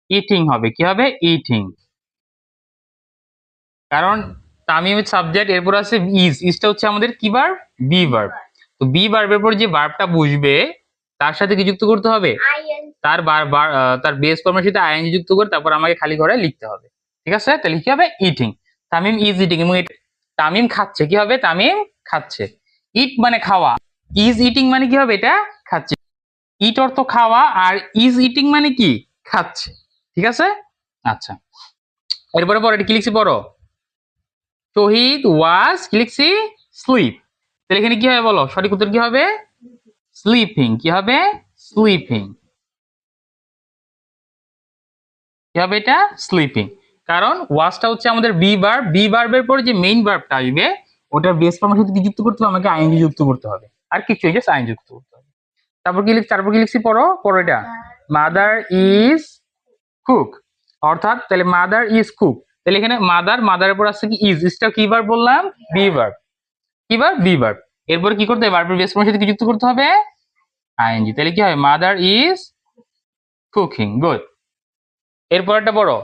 Eating হবে, কি হবে? ইটিং। কারণ তামিম সাবজেক্ট, এরপর আছে ইজটা হচ্ছে আমাদের কি ভার্ব? Be verb. তো বি ভার্বের পর যে ভার্বটা বসবে তার সাথে কি যুক্ত করতে হবে? তার বেস ফর্মের সাথে আইএনজি যুক্ত করে তারপর আমাকে খালি ঘরে লিখতে হবে। ঠিক আছে, তাহলে কি হবে? ইটিং। তামিম ইজ ইটিং, এবং তামিম খাচ্ছে, কি হবে? তামিম খাচ্ছে। ইট মানে খাওয়া, ইজ ইটিং মানে কি হবে? এটা খাচ্ছে। ইট অর্থ খাওয়া, আর ইজ ইটিং মানে কি? খাচ্ছে। ঠিক আছে, আচ্ছা। এরপরে পরে কি লিখছি পড়ো। শহীদ ওয়াজ কি লিখছি? স্লিপ। তাহলে এখানে কি হবে বলো? সঠিক উত্তর কি হবে? স্লিপিং। কি হবে? স্লিপিং। কি হবে এটা? স্লিপিং। কারণ ওয়াজটা হচ্ছে আমাদের বি ভার্ব, বি ভার্বের পরে যে মেইন ভার্বটা আসবে ওটার বেস ফর্মের সাথে কি যুক্ত করতে হবে? আমাকে আইএনজি যুক্ত করতে হবে। আর কিছু জাস্ট আইএনজি যুক্ত করতে হবে। তারপর কি লিখছি পড়ো, পড়ো এটা। Mother is cook. অর্থাৎ তাহলে মাদার ইজ কুক। তাহলে এখানে মাদারের পর আছে কি? ইজটা কি ভার্ব বললাম? Be verb. কি ভার্ব? Be verb. এরপরে কি করতে হবে? ভার্বের বেস ফর্মের সাথে কি যুক্ত করতে হবে? আইএনজি। তাহলে কি হবে? Mother is cooking. গুড। এরপরটা পড়ো।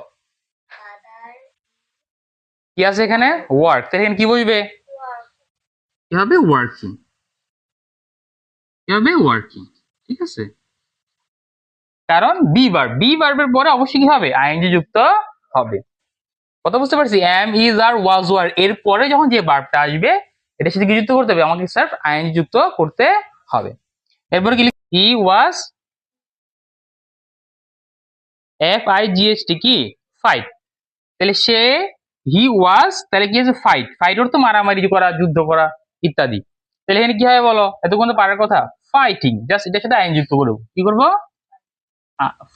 কি আছে এখানে? ওয়ার্ক। তাহলে এখানে কি বসবে? কি হবে? ওয়ার্কিং। কি হবে? ওয়ার্কিং। ঠিক আছে, কারণ বি ভার্বের পরে অবশ্যই কি হবে? আইএনজি যুক্ত হবে। কথা বুঝতে পারছি? Am is are was were এর পরে যখন যে ভার্বটা আসবে এটার সাথে কি যুক্ত করতে হবে? আমাকে স্যার আইএনজি যুক্ত করতে হবে। এরপরে কি? হি ওয়াজ, FIGHT কি? ফাইট। তাহলে সে, হি ওয়াজ, তাহলে কি আছে? ফাইট। ফাইট অর্থ মারামারি করা, যুদ্ধ করা ইত্যাদি। তাহলে এখানে কি হবে বলো? এতক্ষণ তো পারার কথা। ফাইটিং। জাস্ট এটার সাথে আইন যুক্ত করবো। কি করবো?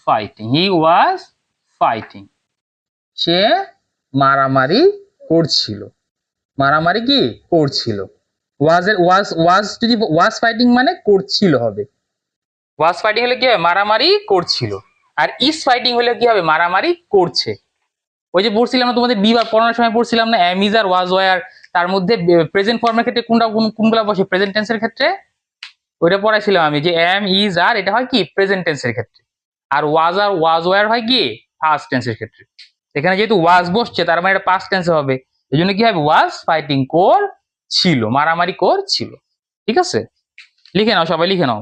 ফাইটিং। হি ওয়াজ ফাইটিং। সে মারামারি করছিল। মারামারি কি করছিল? ওয়াজ যদি ওয়াজ ফাইটিং মানে করছিল হবে। ওয়াজ ফাইটিং হলে কি হবে? মারামারি করছিল। আর ইজ ফাইটিং হলে কি হবে? মারামারি করছে। ওই যে পড়ছিলাম না তোমাদের বি ভার্ব পড়ানোর সময় পড়ছিলাম না, am is are was were, তার মধ্যে প্রেজেন্ট ফর্মের ক্ষেত্রে কোনগুলা বসে? প্রেজেন্ট টেন্সের ক্ষেত্রে ওইটা পড়াইছিলাম আমি, যে এম ইজ আর এটা হয় কি? প্রেজেন্ট টেন্সের ক্ষেত্রে। আর ওয়াজ ওয়ার হয় কি? পাস্ট টেন্সের ক্ষেত্রে। এখানে যেহেতু ওয়াজ বসছে তার মানে এটা পাস্ট টেন্সে হবে। এই জন্য কি হবে? ওয়াজ ফাইটিং করছিল, মারামারি করছিল। ঠিক আছে, লিখে নাও, সবাই লিখে নাও।